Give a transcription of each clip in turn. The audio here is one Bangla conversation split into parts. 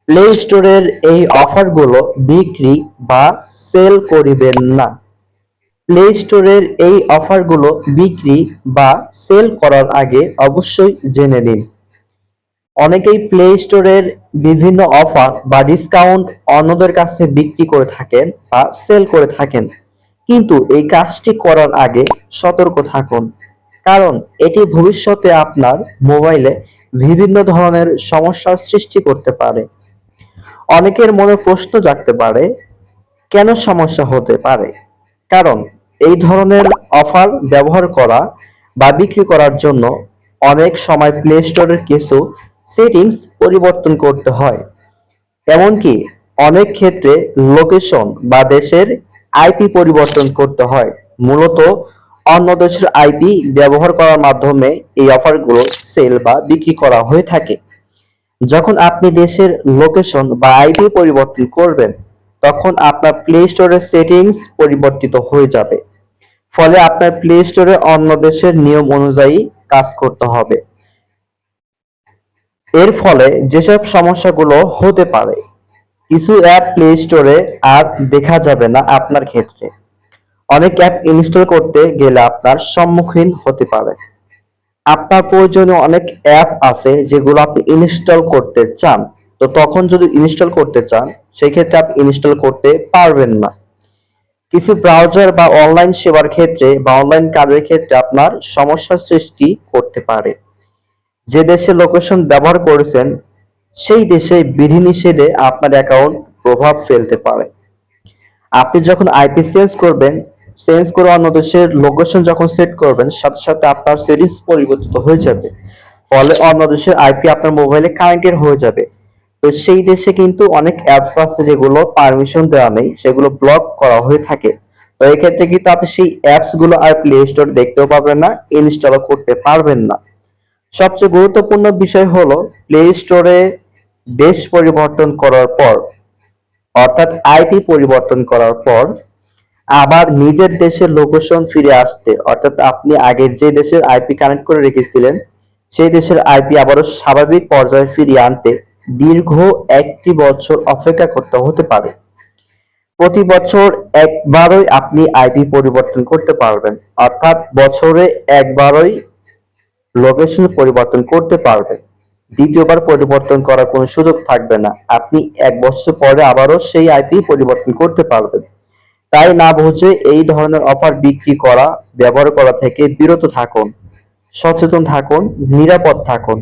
প্লে স্টোরের এই অফারগুলো বিক্রি বা সেল করিবেন না। প্লে স্টোরের এই অফারগুলো বিক্রি বা সেল করার আগে অবশ্যই জেনে নিন। অনেকেই প্লে স্টোরের বিভিন্ন অফার বা ডিসকাউন্ট অন্যদের কাছে বিক্রি করে থাকেন বা সেল করে থাকেন, কিন্তু এই কাজটি করার আগে সতর্ক থাকুন, কারণ এটি ভবিষ্যতে আপনার মোবাইলে বিভিন্ন ধরনের সমস্যার সৃষ্টি করতে পারে। অনেকের মনে প্রশ্ন জাগতে পারে, কেন সমস্যা হতে পারে? কারণ এই ধরনের অফার ব্যবহার করা বা বিক্রি করার জন্য অনেক সময় প্লে স্টোরের কিছু সেটিংস পরিবর্তন করতে হয়। এমনকি অনেক ক্ষেত্রে লোকেশন বা দেশের আইপি পরিবর্তন করতে হয়। মূলত অন্য দেশের আইপি ব্যবহার করার মাধ্যমে এই অফারগুলো সেল বা বিক্রি করা হয়ে থাকে। যখন আপনি দেশের লোকেশন বা আইপি পরিবর্তন করবেন, তখন আপনার প্লে স্টোরের সেটিংস পরিবর্তিত হয়ে যাবে। ফলে আপনার প্লে স্টোরে অন্য দেশের নিয়ম অনুযায়ী কাজ করতে হবে। এর ফলে যেসব সমস্যাগুলো হতে পারে, কিছু অ্যাপ প্লে স্টোরে আর দেখা যাবে না আপনার ক্ষেত্রে। অনেক অ্যাপ ইনস্টল করতে গেলে আপনার সম্মুখীন হতে পারে। আপনার প্রয়োজনীয় অনেক অ্যাপ আছে যেগুলো আপনি ইনস্টল করতে চান। তো তখন যদি ইনস্টল করতে চান, সেই ক্ষেত্রে আপনি ইনস্টল করতে পারবেন না। কিছু ব্রাউজার বা অনলাইন সেবার ক্ষেত্রে বা অনলাইন কাজের ক্ষেত্রে আপনার সমস্যার সৃষ্টি করতে পারে। যে দেশে লোকেশন ব্যবহার করেছেন, সেই দেশে বিধিনিষেধে আপনার অ্যাকাউন্ট প্রভাব ফেলতে পারে। আপনি যখন আইপি চেঞ্জ করে অন্য দেশের লোকেশন যখন সেট করবেন, সাথে সাথে আপনার সেটিংস পরিবর্তিত হয়ে যাবে। ফলে অন্য দেশের আইপি আপনার মোবাইলে কানেক্টেড হয়ে যাবে। তো সেই দেশে কিন্তু অনেক অ্যাপস আছে যেগুলো পারমিশন দেওয়া নেই, সেগুলো ব্লক করা হয়ে থাকে। তো এই ক্ষেত্রে কিন্তু আপনি সেই অ্যাপস গুলো আর প্লে স্টোর দেখতেও পাবেন না, ইনস্টলও করতে পারবেন না। সবচেয়ে গুরুত্বপূর্ণ বিষয় হলো, প্লে স্টোরে দেশ পরিবর্তন করার পর, অর্থাৎ আইপি পরিবর্তন করার পর আবার নিজের দেশের লোকেশন ফিরে আসতে, অর্থাৎ আপনি আগের যে দেশের আইপি কানেক্ট করে রেখেছিলেন, সেই দেশের আইপি আবারও স্বাভাবিক পর্যায়ে ফিরিয়ে আনতে দীর্ঘ 1টি বছর অপেক্ষা করতে হতে পারে। প্রতি বছর একবারই আপনি আইপি পরিবর্তন করতে পারবেন, অর্থাৎ বছরে একবারই লোকেশন পরিবর্তন করতে পারবেন। দ্বিতীয়বার পরিবর্তন করার কোনো সুযোগ থাকবে না। আপনি 1 বছর পরে আবারও সেই আইপি পরিবর্তন করতে পারবেন। তাই না বুঝে এই ধরনের অফার বিক্রি করা, ব্যবহার করা থেকে বিরত থাকুন। সচেতন থাকুন, নিরাপদ থাকুন।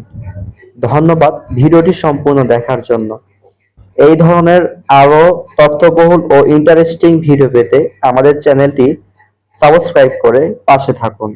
ধন্যবাদ ভিডিওটি সম্পূর্ণ দেখার জন্য। এই ধরনের আরো তথ্যবহুল ও ইন্টারেস্টিং ভিডিও পেতে আমাদের চ্যানেলটি সাবস্ক্রাইব করে পাশে থাকুন।